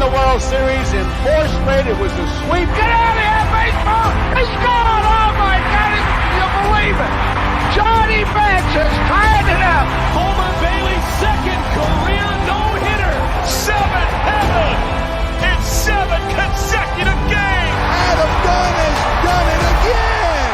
the World Series in 4 straight. It was a sweep. Get out of here, baseball! It's gone! Oh my God! Can you believe it? Johnny Bench has tied it up. Homer Bailey's second career no-hitter. 7-heaven in 7 consecutive games. Adam Dunn has done it again.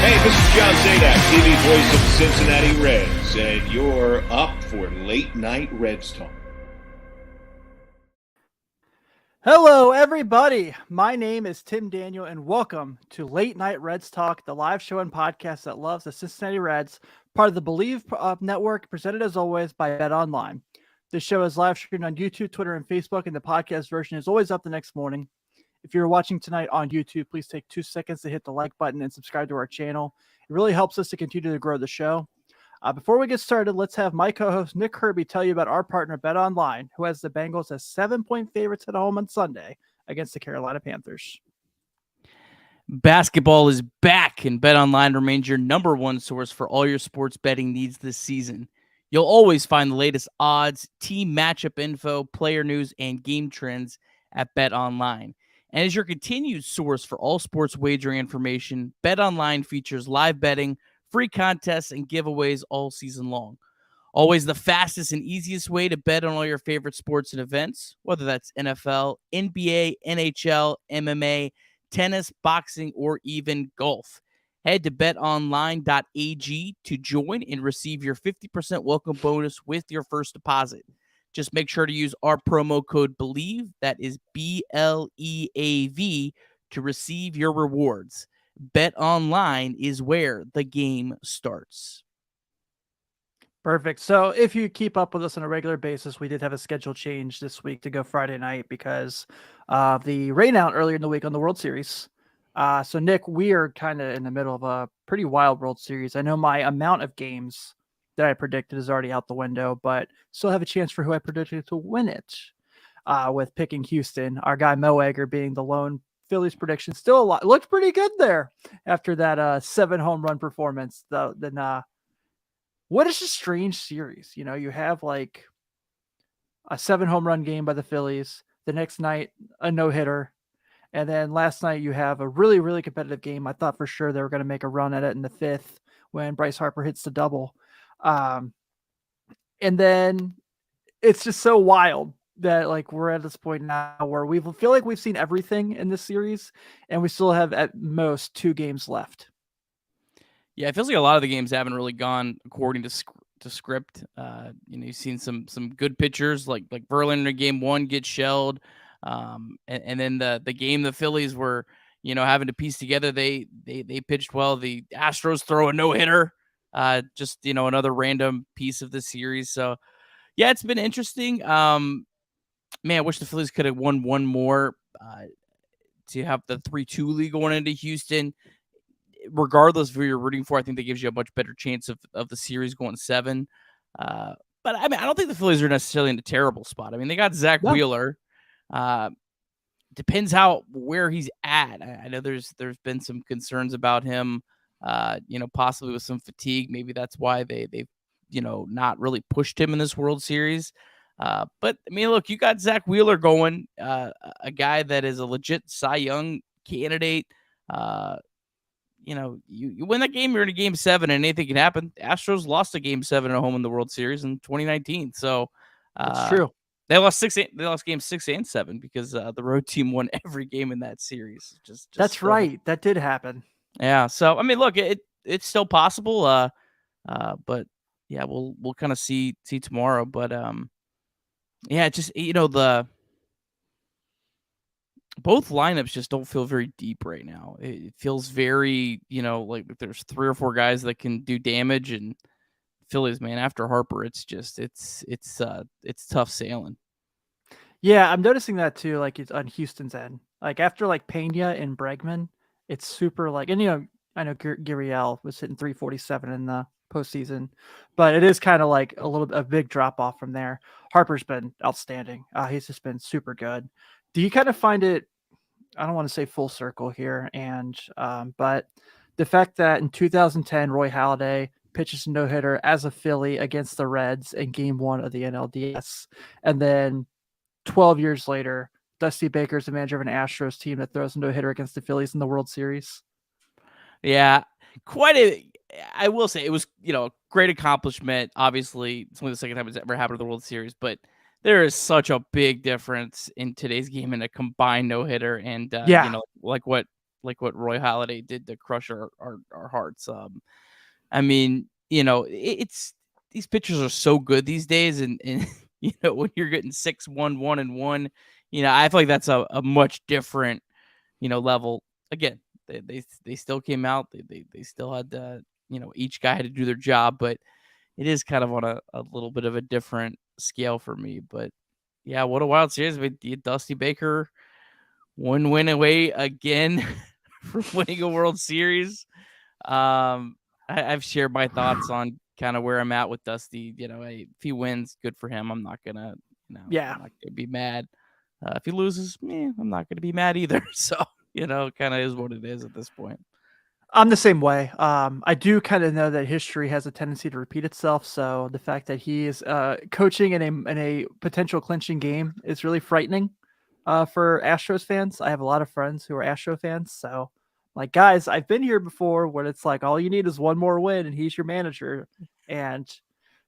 Hey, this is John Zadak, TV voice of the Cincinnati Reds, and you're up for Late Night Reds Talk. Hello, everybody. My name is Tim Daniel, and welcome to Late Night Reds Talk, the live show and podcast that loves the Cincinnati Reds, part of the BLEAV Network, presented as always by BetOnline. This show is live streamed on YouTube, Twitter, and Facebook, and the podcast version is always up the next morning. If you're watching tonight on YouTube, please take 2 seconds to hit the like button and subscribe to our channel. It really helps us to continue to grow the show. Before we get started, let's have my co-host Nick Kirby tell you about our partner BetOnline, who has the Bengals as 7-point favorites at home on Sunday against the Carolina Panthers. Basketball is back, and BetOnline remains your number one source for all your sports betting needs this season. You'll always find the latest odds, team matchup info, player news, and game trends at BetOnline. And as your continued source for all sports wagering information, BetOnline features live betting, free contests, and giveaways all season long. Always the fastest and easiest way to bet on all your favorite sports and events, whether that's NFL, NBA, NHL, MMA, tennis, boxing, or even golf. Head to betonline.ag to join and receive your 50% welcome bonus with your first deposit. Just make sure to use our promo code BLEAV, that is BLEAV, to receive your rewards. BetOnline is where the game starts. Perfect. So if you keep up with us on a regular basis, we did have a schedule change this week to go Friday night because of the rainout earlier in the week on the World Series. So Nick, we are kind of in the middle of a pretty wild World Series. I know my amount of games that I predicted is already out the window, but still have a chance for who I predicted to win it with picking Houston. Our guy Mo Egger being the lone Phillies prediction. Still a lot. Looked pretty good there after that 7 home run performance. Then what is a strange series? You know, you have like a 7 home run game by the Phillies. The next night, a no-hitter. And then last night you have a really, really competitive game. I thought for sure they were going to make a run at it in the 5th when Bryce Harper hits the double. And then it's just so wild that like we're at this point now where we feel like we've seen everything in this series and we still have at most 2 games left. Yeah, it feels like a lot of the games haven't really gone according to script. You've seen some good pitchers like Verlander in game 1 get shelled. And then the game the Phillies were, having to piece together, they pitched well. The Astros throw a no-hitter. Just, another random piece of the series. So, yeah, it's been interesting. Man, I wish the Phillies could have won one more to have the 3-2 lead going into Houston. Regardless of who you're rooting for, I think that gives you a much better chance of the series going 7. But, I mean, I don't think the Phillies are necessarily in a terrible spot. I mean, they got Zach Wheeler. Depends where he's at. I know there's been some concerns about him. Possibly with some fatigue. Maybe that's why they've not really pushed him in this World Series. But I mean, look, you got Zach Wheeler going, a guy that is a legit Cy Young candidate. You win that game, you're in a game 7, and anything can happen. The Astros lost a game 7 at home in the World Series in 2019. So that's true. They lost games 6 and 7 because the road team won every game in that series. That's right. That did happen. Yeah. So I mean, look, it's still possible. But yeah, we'll kind of see tomorrow. But yeah, just both lineups just don't feel very deep right now. It feels very like there's 3 or 4 guys that can do damage, and Phillies, man, after Harper, it's tough sailing. Yeah, I'm noticing that too. Like it's on Houston's end. Like after like Pena and Bregman, it's super like, and I know Gurriel was hitting 347 in the postseason, but it is kind of like a big drop off from there. Harper's been outstanding. He's just been super good. Do you kind of find it? I don't want to say full circle here, but the fact that in 2010 Roy Halladay pitches a no hitter as a Philly against the Reds in Game 1 of the NLDS, and then 12 years later, Dusty Baker's the manager of an Astros team that throws a no hitter against the Phillies in the World Series. Yeah, I will say it was, a great accomplishment. Obviously, it's only the second time it's ever happened to the World Series, but there is such a big difference in today's game in a combined no hitter, and like what Roy Halladay did to crush our hearts. I mean, it's these pitchers are so good these days, and when you're getting 6-1, 1-1, I feel like that's a much different level. Again, they still came out. They still had each guy had to do their job, but it is kind of on a little bit of a different scale for me. But yeah, what a wild series. Dusty Baker one win away again from winning a World Series. I've shared my thoughts on kind of where I'm at with Dusty. If he wins, good for him. I'm not gonna, I'm not gonna be mad. If he loses, I'm not gonna be mad either. So, kind of is what it is at this point. I'm the same way. I do kind of know that history has a tendency to repeat itself. So the fact that he is coaching in a potential clinching game is really frightening for Astros fans. I have a lot of friends who are Astro fans. So, like, guys, I've been here before when it's like all you need is one more win and he's your manager. And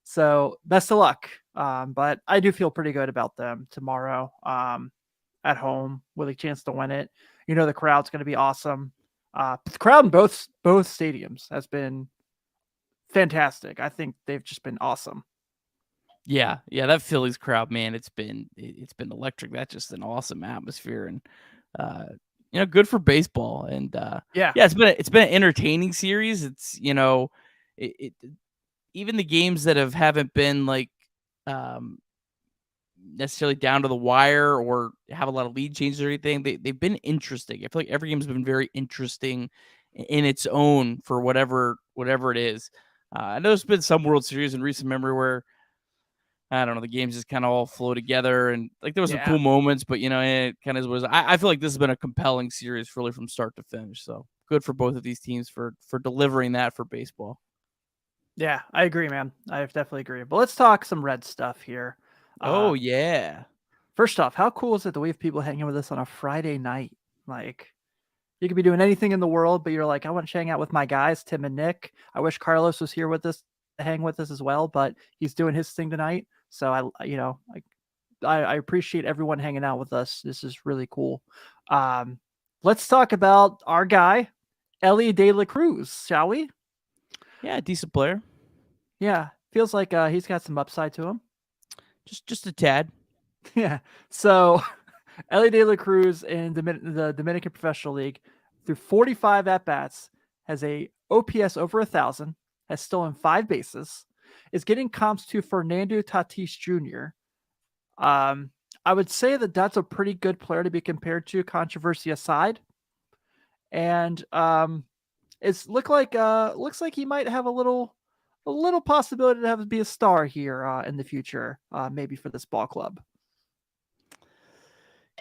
so best of luck. But I do feel pretty good about them tomorrow at home with a chance to win it. The crowd's going to be awesome. The crowd in both stadiums has been fantastic. I think they've just been awesome. Yeah, that Phillies crowd, man, it's been electric. That's just an awesome atmosphere, and good for baseball. And it's been an entertaining series. It's even the games that haven't been like necessarily down to the wire or have a lot of lead changes or anything. They've been interesting. I feel like every game's been very interesting in its own for whatever it is. I know there's been some World Series in recent memory where, I don't know, the games just kind of all flow together and like there was some cool moments, but it kind of was. I feel like this has been a compelling series really from start to finish. So good for both of these teams for delivering that for baseball. Yeah, I agree, man. I definitely agree. But let's talk some Red stuff here. Oh, yeah. First off, how cool is it that we have people hanging with us on a Friday night? Like, you could be doing anything in the world, but you're like, I want to hang out with my guys, Tim and Nick. I wish Carlos was here with us to hang with us as well, but he's doing his thing tonight. So I appreciate everyone hanging out with us. This is really cool. Let's talk about our guy, Elly De La Cruz, shall we? Yeah, decent player. Yeah, feels like he's got some upside to him. Just a tad. Yeah. So Elly De La Cruz in the Dominican Professional League through 45 at-bats has a OPS over 1,000, has stolen 5 bases, is getting comps to Fernando Tatis Jr. I would say that that's a pretty good player to be compared to, controversy aside. And looks like he might have a little possibility to be a star here in the future, maybe for this ball club.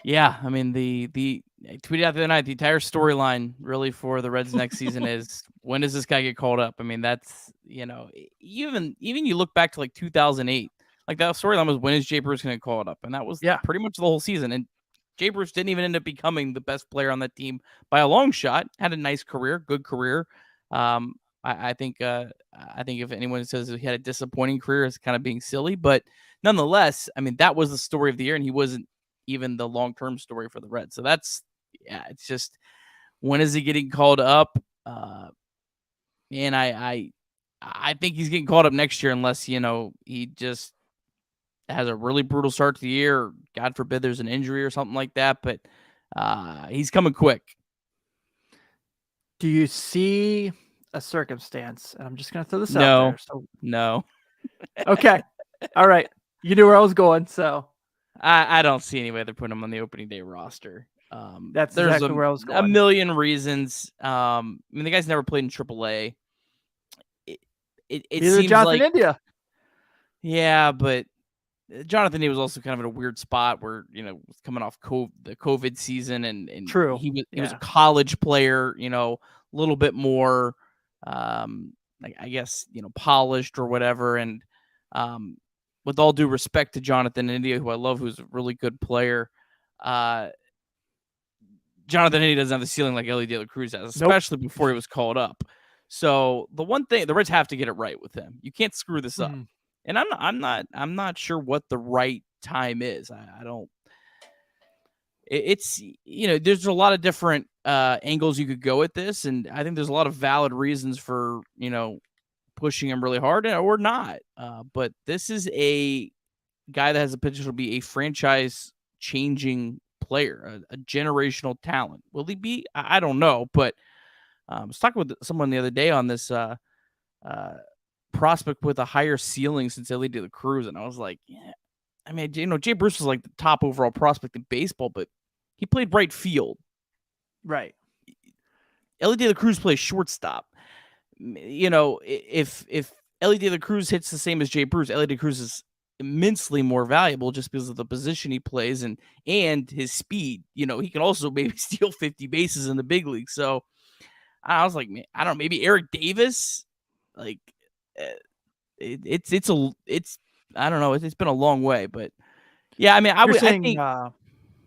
Yeah, I mean I tweeted out the other night, the entire storyline really for the Reds next season is when does this guy get called up? I mean, that's even you look back to like 2008, like that storyline was when is Jay Bruce going to call it up, and that was pretty much the whole season. And Jay Bruce didn't even end up becoming the best player on that team by a long shot. Had a nice career, good career. I think if anyone says he had a disappointing career, it's kind of being silly. But nonetheless, I mean, that was the story of the year, and he wasn't even the long-term story for the Reds. So it's just, when is he getting called up? And I think he's getting called up next year unless, he just has a really brutal start to the year. Or God forbid there's an injury or something like that. But he's coming quick. Do you see a circumstance? And I'm just going to throw this out there. So... No. Okay. All right. You knew where I was going, so. I don't see any way they're putting him on the opening day roster. That's there's exactly where I was a going. million reasons. I mean, the guy's never played in AAA. It Neither seems Jonathan like India. Yeah, but Jonathan he was also kind of in a weird spot where was coming off the COVID season, and True. he was a college player, a little bit more, I guess polished or whatever. And with all due respect to Jonathan India, who I love, who's a really good player, Jonathan India doesn't have the ceiling like Elly De La Cruz has, especially before he was called up. So the one thing the Reds have to get it right with him. You can't screw this up. And I'm not sure what the right time is. I don't. It's there's a lot of different angles you could go at this, and I think there's a lot of valid reasons for pushing him really hard or not. But this is a guy that has the potential to be a franchise changing player, a generational talent. Will he be? I don't know, but I was talking with someone the other day on this prospect with a higher ceiling since Elly De La Cruz, and I was like, yeah. I mean, Jay Bruce was like the top overall prospect in baseball, but he played right field. Right. Elly De La Cruz plays shortstop. If Elly De La Cruz hits the same as Jay Bruce, Elly De La Cruz is immensely more valuable just because of the position he plays and his speed. He can also maybe steal 50 bases in the big league. So I was like, man, I don't know, maybe Eric Davis. Like, it's I don't know. It's been a long way, but yeah, I mean, I think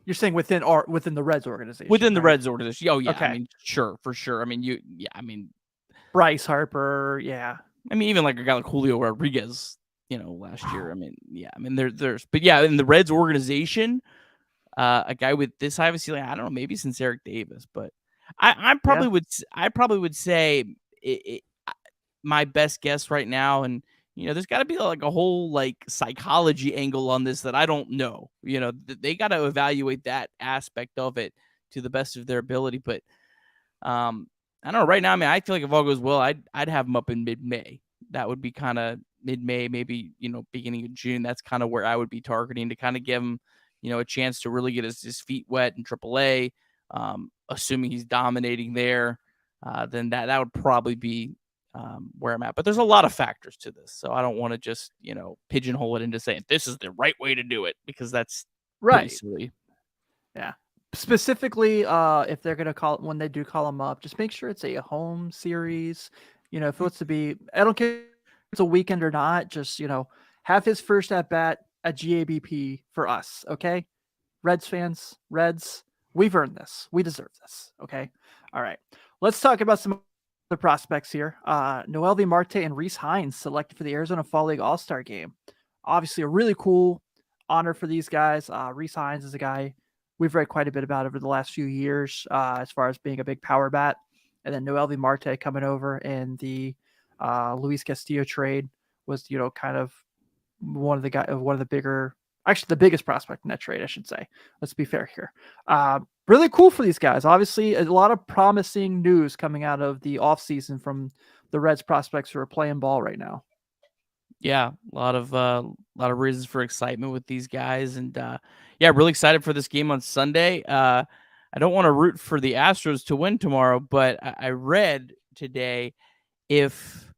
you're saying within the Reds organization. Within the Reds organization. Oh yeah, okay. I mean, sure, for sure. I mean, Bryce Harper, yeah. I mean, even like a guy like Julio Rodriguez, last year. I mean, yeah, I mean, but yeah, in the Reds organization, a guy with this high of a ceiling, I don't know, maybe since Eric Davis, but I probably would say my best guess right now, and there's got to be like a whole like psychology angle on this that I don't know. They got to evaluate that aspect of it to the best of their ability. But I don't know. Right now, I mean, I feel like if all goes well, I'd have him up in mid-May. That would be kind of mid-May, maybe beginning of June. That's kind of where I would be targeting to kind of give him a chance to really get his feet wet in AAA. Assuming he's dominating there, then that would probably be where I'm at. But there's a lot of factors to this, so I don't want to just pigeonhole it into saying this is the right way to do it, because that's right. Silly. Yeah. Specifically, if they're gonna when they do call him up, just make sure it's a home series. If it wants to be, I don't care if it's a weekend or not. Just have his first at bat at GABP for us, okay? Reds fans, we've earned this. We deserve this, okay? All right. Let's talk about some the prospects here. Noelvi Marte and Rhys Hines selected for the Arizona Fall League All-Star Game. Obviously a really cool honor for these guys. Rhys Hines is a guy we've read quite a bit about over the last few years as far as being a big power bat. And then Noelvi Marte coming over in the Luis Castillo trade was, kind of one of the bigger, actually the biggest prospect in that trade, I should say. Let's be fair here. Really cool for these guys. Obviously, a lot of promising news coming out of the offseason from the Reds prospects who are playing ball right now. Yeah, a lot of reasons for excitement with these guys, and really excited for this game on Sunday. I don't want to root for the Astros to win tomorrow, but I read today if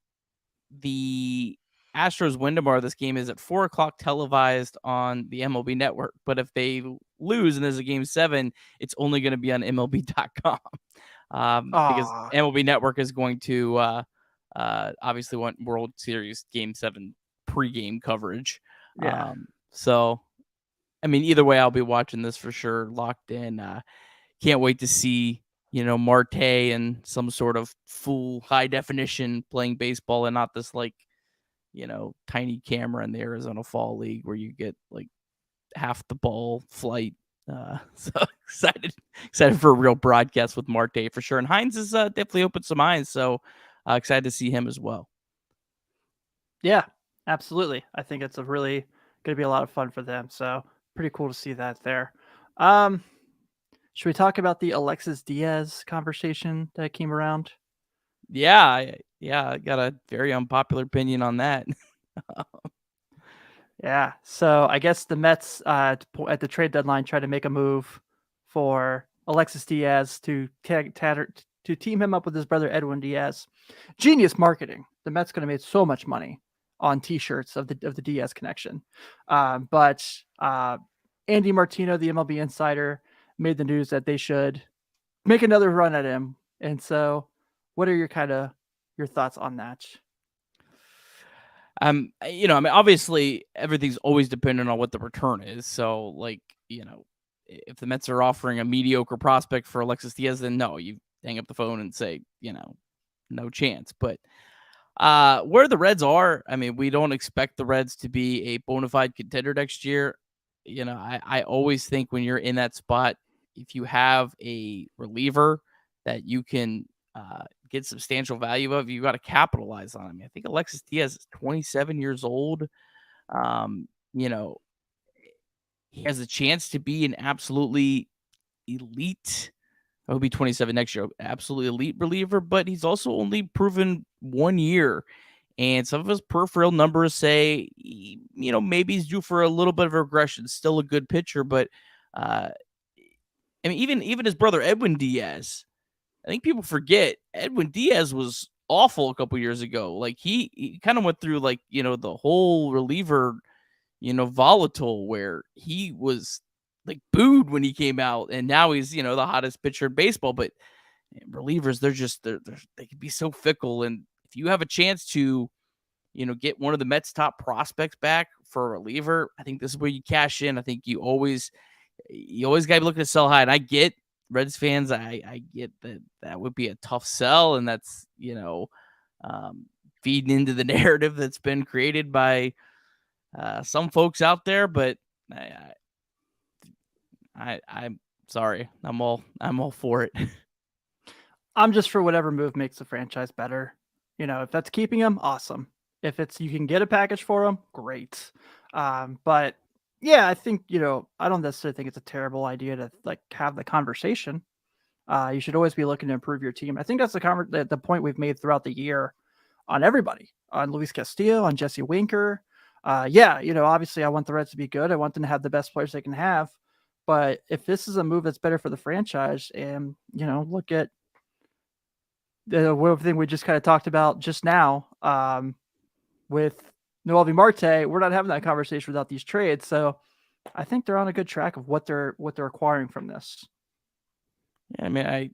the Astros win tomorrow, this game is at 4:00 televised on the MLB Network. But if they lose and there's a Game 7, it's only going to be on MLB.com because MLB Network is going to obviously want World Series Game 7 pregame coverage. Yeah. So, I mean, either way, I'll be watching this for sure, locked in. Can't wait to see Marte and some sort of full high definition playing baseball, and not this like tiny camera in the Arizona Fall League where you get like half the ball flight. So excited for a real broadcast with Marte for sure. And Hines has definitely opened some eyes, so excited to see him as well. Yeah, absolutely. I think it's going to be a lot of fun for them. So pretty cool to see that there. Should we talk about the Alexis Diaz conversation that came around? Yeah, I got a very unpopular opinion on that. Yeah, so I guess the Mets at the trade deadline tried to make a move for Alexis Diaz to team him up with his brother Edwin Diaz. Genius marketing. The Mets could have made so much money on T-shirts of the Diaz connection. But Andy Martino, the MLB insider, made the news that they should make another run at him. And so, what are your thoughts on that? Obviously everything's always dependent on what the return is. So, like, if the Mets are offering a mediocre prospect for Alexis Diaz, then no, you hang up the phone and say, no chance. But where the Reds are, we don't expect the Reds to be a bona fide contender next year. I always think when you're in that spot, if you have a reliever that you can get substantial value of, you got to capitalize on him. I think Alexis Diaz is 27 years old. He has a chance to be an absolutely elite. He'll be 27 next year, absolutely elite reliever, but he's also only proven 1 year. And some of his peripheral numbers say, maybe he's due for a little bit of regression. Still a good pitcher, but even his brother Edwin Diaz, I think people forget Edwin Diaz was awful a couple years ago. Like he kind of went through the whole reliever, volatile where he was like booed when he came out, and now he's the hottest pitcher in baseball. But relievers, they can be so fickle, and if you have a chance to get one of the Mets' top prospects back for a reliever, I think this is where you cash in. I think you always got to be looking to sell high, and I get Reds fans, I get that would be a tough sell, and that's feeding into the narrative that's been created by some folks out there. But I'm sorry, I'm all for it. I'm just for whatever move makes the franchise better. If that's keeping him, awesome. If it's you can get a package for him, great. But yeah, I think I don't necessarily think it's a terrible idea to have the conversation. You should always be looking to improve your team. I think that's the point we've made throughout the year on everybody, on Luis Castillo, on Jesse Winker. Obviously I want the Reds to be good. I want them to have the best players they can have. But if this is a move that's better for the franchise, and look at the thing we just kind of talked about just now with Noelvi Marte, we're not having that conversation without these trades. So I think they're on a good track of what they're acquiring from this. Yeah, I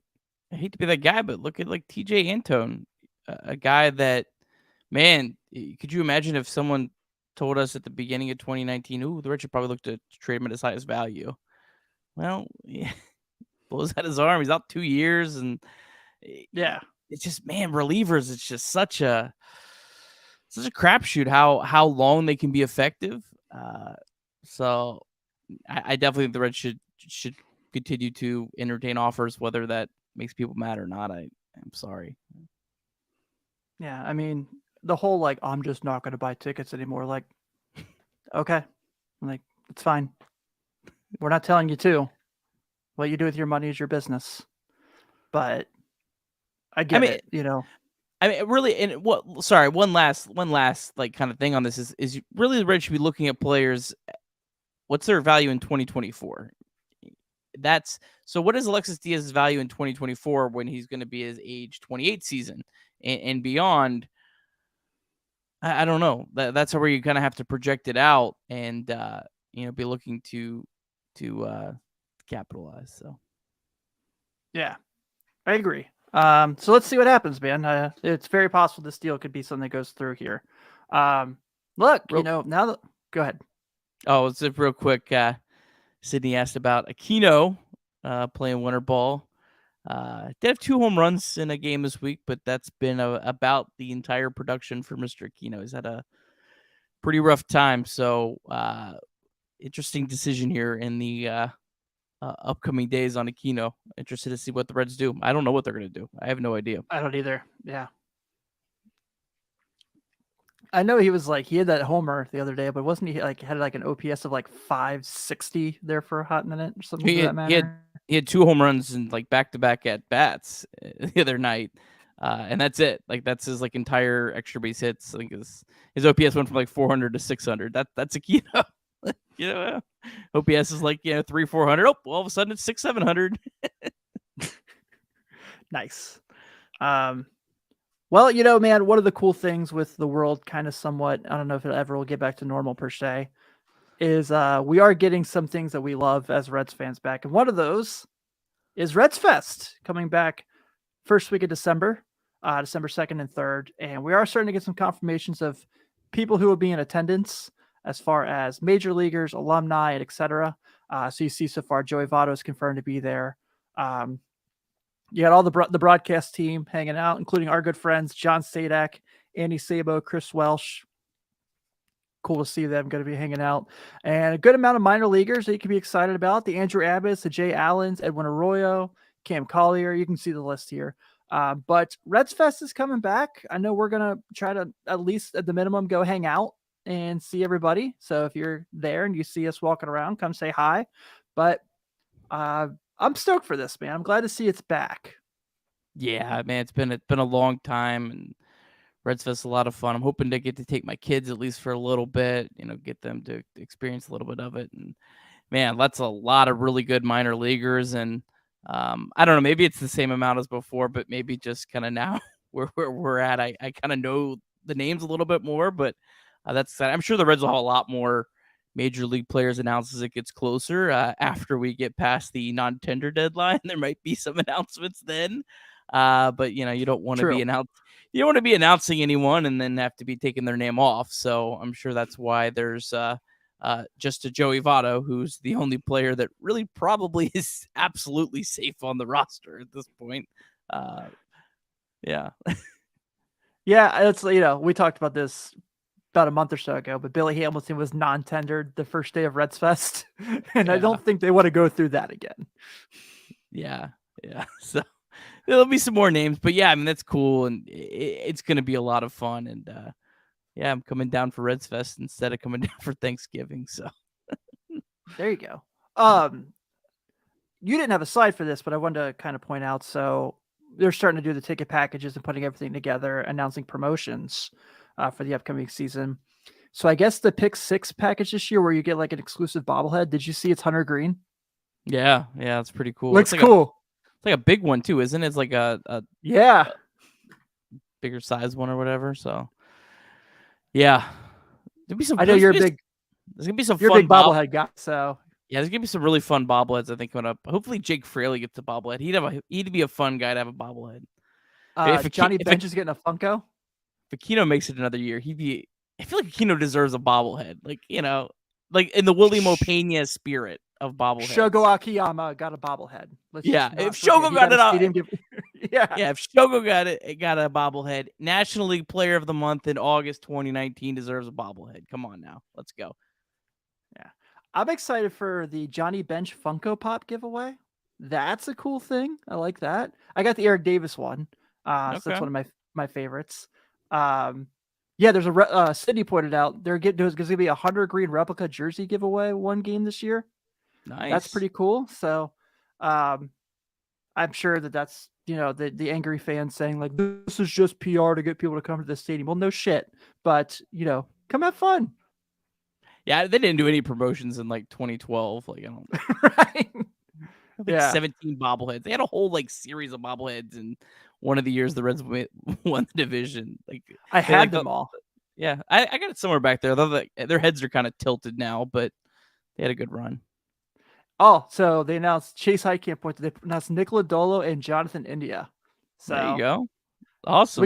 hate to be that guy, but look at TJ Antone, a guy that, man, could you imagine if someone told us at the beginning of 2019, the Reds should probably look to trade him at his highest value. Well, yeah, blows out his arm. He's out 2 years, and yeah, it's just, man, relievers. It's just such a crapshoot how long they can be effective. So I definitely think the Reds should continue to entertain offers, whether that makes people mad or not. I'm sorry. Yeah, the whole I'm just not going to buy tickets anymore. Okay, it's fine. We're not telling you to. What you do with your money is your business. But I get it. Really, and one last kind of thing on this is really the Reds should be looking at players. What's their value in 2024? So what is Alexis Diaz's value in 2024 when he's going to be his age 28 season and beyond? I don't know. That's where you kind of have to project it out and be looking to capitalize. So yeah, I agree. So let's see what happens, man. It's very possible this deal could be something that goes through here. Go ahead. Oh, it's real quick. Sydney asked about Aquino playing winter ball. Did have 2 home runs in a game this week, but that's been about the entire production for Mr. Aquino. He's had a pretty rough time. So interesting decision here in the upcoming days on Aquino. Interested to see what the Reds do. I don't know what they're going to do. I have no idea. I don't either. Yeah. I know he was he had that homer the other day, but wasn't he had an OPS of 560 there for a hot minute or something? He had 2 home runs and back-to-back at bats the other night. And that's it. That's his entire extra base hits. I think his OPS went from 400 to 600. That's Aquino. OPS is like 300-400. Oh, all of a sudden it's 600-700. Nice. Well, man, one of the cool things with the world kind of somewhat, I don't know if it ever will get back to normal per se, is we are getting some things that we love as Reds fans back. And one of those is Redsfest coming back first week of December, December 2nd and 3rd. And we are starting to get some confirmations of people who will be in attendance as far as major leaguers, alumni, and etc. So you see so far, Joey Votto is confirmed to be there. You got all the broadcast team hanging out, including our good friends, John Sadak, Andy Sabo, Chris Welsh. Cool to see them going to be hanging out. And a good amount of minor leaguers that you can be excited about. The Andrew Abbotts, the Jay Allens, Edwin Arroyo, Cam Collier. You can see the list here. But Redsfest is coming back. I know we're going to try to, at least at the minimum, go hang out and see everybody. So if you're there and you see us walking around, come say hi. But I'm stoked for this, man. I'm glad to see it's back. Yeah, man, it's been a long time, and Redsfest is a lot of fun. I'm hoping to get to take my kids at least for a little bit, get them to experience a little bit of it. And man, that's a lot of really good minor leaguers. And I don't know, maybe it's the same amount as before, but maybe just kind of now where we're at, I kind of know the names a little bit more. But that's I'm sure the Reds will have a lot more major league players announced as it gets closer. After we get past the non-tender deadline, there might be some announcements then. But you don't want to be you don't want to be announcing anyone and then have to be taking their name off. So I'm sure that's why there's just a Joey Votto, who's the only player that really probably is absolutely safe on the roster at this point. Yeah. Yeah, it's we talked about this about a month or so ago, but Billy Hamilton was non-tendered the first day of Redsfest, and I don't think they want to go through that again. Yeah. So there'll be some more names, but yeah, I mean, that's cool, and it's going to be a lot of fun. And yeah, I'm coming down for Redsfest instead of coming down for Thanksgiving. So there you go. You didn't have a slide for this, but I wanted to kind of point out. So they're starting to do the ticket packages and putting everything together, announcing promotions for the upcoming season. So I guess the Pick 6 package this year, where you get like an exclusive bobblehead. Did you see it's Hunter Green? Yeah, it's pretty cool. Looks like cool. It's like a big one too, isn't it? It's like a bigger size one or whatever. So yeah, there'll be some. I know you're big. There's gonna be some. You're fun a big bobblehead guy, so yeah, there's gonna be some really fun bobbleheads. I think coming up. Hopefully, Jake Fraley gets a bobblehead. He'd be a fun guy to have a bobblehead. Johnny Bench is getting a Funko. If Aquino makes it another year, I feel like Aquino deserves a bobblehead. Like like in the Willie Mo Pena spirit of bobbleheads. Shogo Akiyama got a bobblehead. If Shogo got it, if Shogo got a bobblehead, National League Player of the Month in August 2019 deserves a bobblehead. Come on now, let's go. Yeah, I'm excited for the Johnny Bench Funko Pop giveaway. That's a cool thing. I like that. I got the Eric Davis one. So that's one of my favorites. Yeah, there's a Sydney pointed out there's going to be a Hunter Green replica jersey giveaway one game this year. Nice. That's pretty cool. So I'm sure that's the angry fans saying like, this is just PR to get people to come to the stadium. Well, no shit, but come have fun. Yeah, they didn't do any promotions in like 2012. Like I don't right. 17 bobbleheads. They had a whole like series of bobbleheads, and one of the years the Reds won the division. Like I had them all. Yeah, I got it somewhere back there. Their heads are kind of tilted now, but they had a good run. Oh, so they announced Chase Heitkamp point. They announced Nick Lodolo and Jonathan India. So there you go. Awesome.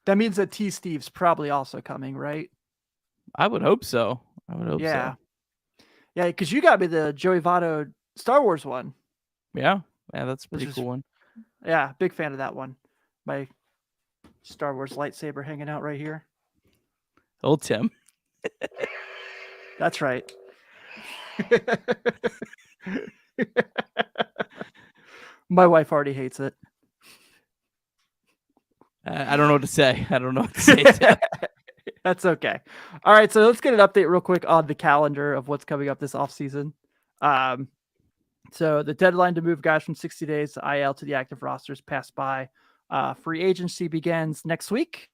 That means that T. Steve's probably also coming, right? I would hope so. So. Yeah, because you got me the Joey Votto Star Wars one. Yeah, that's a pretty cool one. Yeah, big fan of that one. My Star Wars lightsaber hanging out right here. Old Tim. That's right. My wife already hates it. I don't know what to say. Tim. That's okay. All right, so let's get an update real quick on the calendar of what's coming up this offseason. So the deadline to move guys from 60 days to IL to the active rosters passed by. Free agency begins next week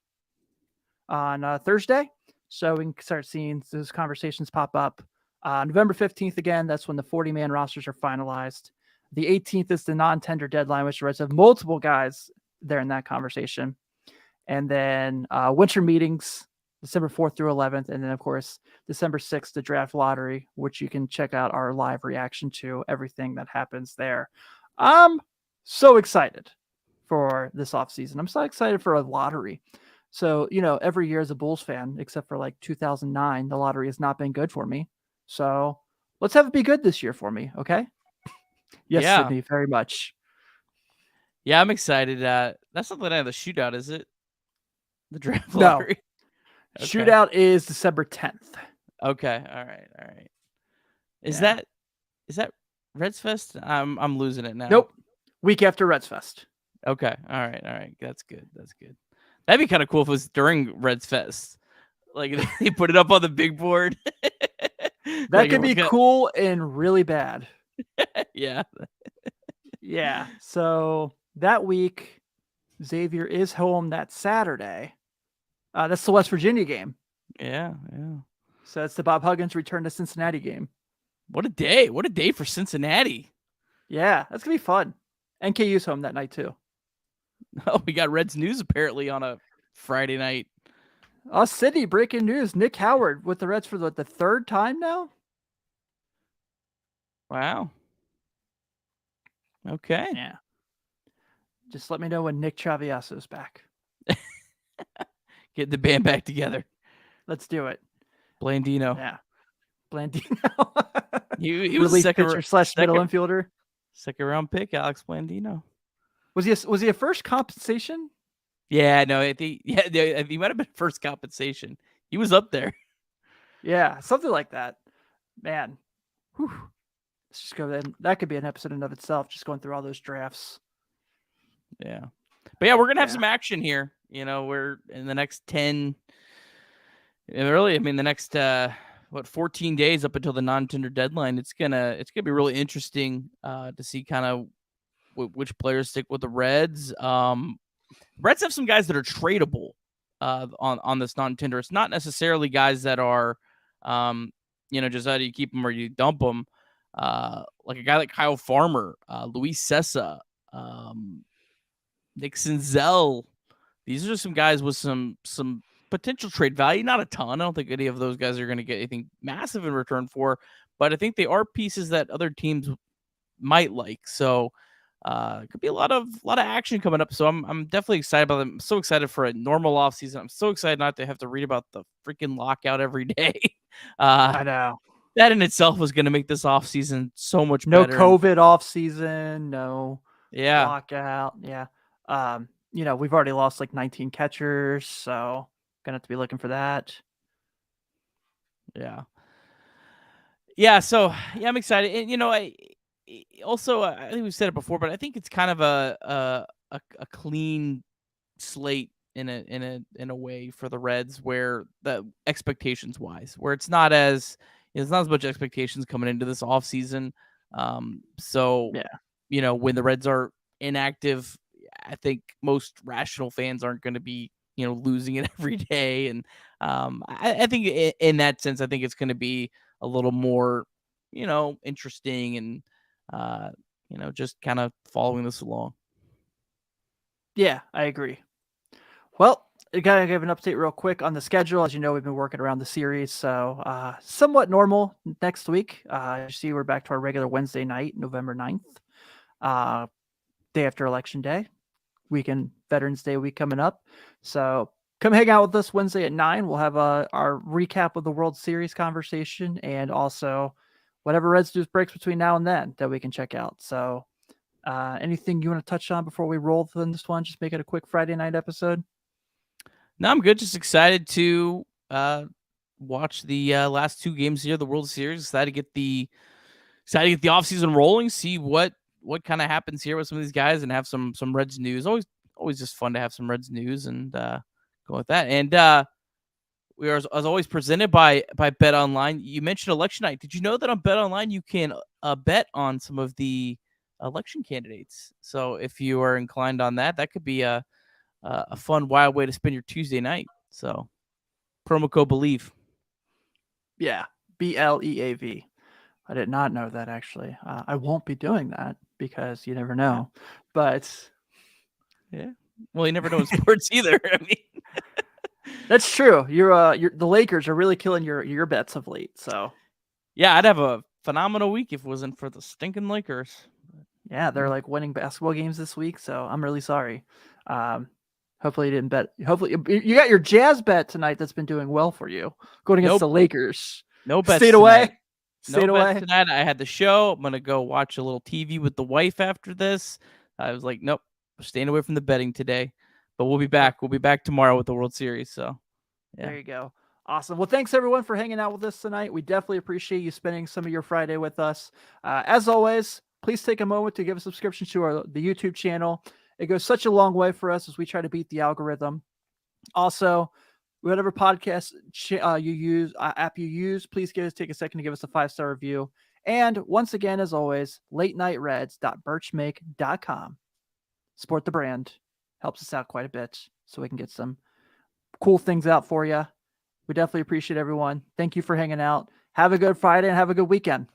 on Thursday. So we can start seeing those conversations pop up November 15th, again, that's when the 40-man rosters are finalized. The 18th is the non-tender deadline, which the Reds have multiple guys there in that conversation. And then winter meetings, December 4th through 11th. And then, of course, December 6th, the draft lottery, which you can check out our live reaction to everything that happens there. I'm so excited for this offseason. I'm so excited for a lottery. So, every year as a Bulls fan, except for like 2009, the lottery has not been good for me. So let's have it be good this year for me. Okay. Yes, Yeah. Sydney, very much. Yeah, I'm excited. That's not the night of the shootout, is it? The draft No. lottery? Okay. Shootout is December 10th. Okay. All right. Is Yeah. that Redsfest? I'm losing it now. Nope. Week after Redsfest. Okay. All right. That's good. That'd be kind of cool if it was during Redsfest. Like they put it up on the big board. That could be cool and really bad. Yeah. Yeah. So that week, Xavier is home that Saturday. That's the West Virginia game. Yeah. So it's the Bob Huggins return to Cincinnati game. What a day. What a day for Cincinnati. Yeah, that's going to be fun. NKU's home that night too. Oh, we got Reds news apparently on a Friday night. Sydney, breaking news. Nick Howard with the Reds for the third time now? Wow. Okay. Yeah. Just let me know when Nick Traviaso's back. Get the band back together. Let's do it. Blandino. Yeah. Blandino. He was relief second pitcher / middle infielder. Second round pick, Alex Blandino. Was he a first compensation? Yeah, no, he might have been first compensation. He was up there. Yeah, something like that. Man. Whew. Let's just go then. That could be an episode in of itself, just going through all those drafts. Yeah. But yeah, we're gonna have some action here. We're in the next 10 the next 14 days up until the non-tender deadline. It's gonna be really interesting to see kind of which players stick with the Reds. Reds have some guys that are tradable on this non-tender. It's not necessarily guys that are just how do you keep them or you dump them. Like a guy like Kyle Farmer, Luis Sessa, Nick Senzel. These are just some guys with some potential trade value. Not a ton. I don't think any of those guys are going to get anything massive in return for, but I think they are pieces that other teams might like. So it could be a lot of action coming up. So I'm definitely excited about them. I'm so excited for a normal offseason. I'm so excited not to have to read about the freaking lockout every day. I know. That in itself was going to make this offseason so much no better. No COVID offseason, no Yeah. lockout. Yeah. We've already lost like 19 catchers, so gonna have to be looking for that. Yeah. Yeah. So yeah, I'm excited. And I think we've said it before, but I think it's kind of a clean slate in a way for the Reds, where the expectations wise, where it's not as much expectations coming into this offseason. So yeah, when the Reds are inactive, I think most rational fans aren't going to be losing it every day. And I think in that sense, I think it's going to be a little more interesting and just kind of following this along. Yeah, I agree. Well, I gotta give an update real quick on the schedule. As you know, we've been working around the series, so somewhat normal next week. You see, we're back to our regular Wednesday night, November 9th, day after Election Day, Veterans Day week coming up. So come hang out with us Wednesday at 9. We'll have our recap of the World Series conversation, and also whatever Reds news breaks between now and then that we can check out. So anything you want to touch on before we roll in this one? Just make it a quick Friday night episode. No, I'm good. Just excited to watch the last two games here, the World Series. Excited to get the offseason rolling, see what kind of happens here with some of these guys, and have some Reds news. Always just fun to have some Reds news and go with that. And we are, as always, presented by BetOnline. You mentioned election night. Did you know that on BetOnline you can bet on some of the election candidates? So if you are inclined on that could be a fun, wild way to spend your Tuesday night. So promo code BLEAV. Yeah, BLEAV. I did not know that, actually. I won't be doing that because you never know. But yeah, well, you never know in sports either. I mean, that's true. You're the Lakers are really killing your bets of late. So yeah, I'd have a phenomenal week if it wasn't for the stinking Lakers. yeah, they're like winning basketball games this week. So I'm really sorry. Hopefully you didn't bet. Hopefully you got your Jazz bet tonight. That's been doing well for you going against the Lakers. No bets. Stayed away. Stayed away tonight. I had the show. I'm gonna go watch a little TV with the wife after this. I was like, nope, staying away from the betting today. But we'll be back. We'll be back tomorrow with the World Series. So yeah. There you go. Awesome. Well, thanks everyone for hanging out with us tonight. We definitely appreciate you spending some of your Friday with us. As always, please take a moment to give a subscription to the YouTube channel. It goes such a long way for us as we try to beat the algorithm. Also, whatever podcast app you use, please take a second to give us a 5-star review. And once again, as always, latenighreds.birchmake.com. Support the brand. Helps us out quite a bit so we can get some cool things out for you. We definitely appreciate everyone. Thank you for hanging out. Have a good Friday and have a good weekend.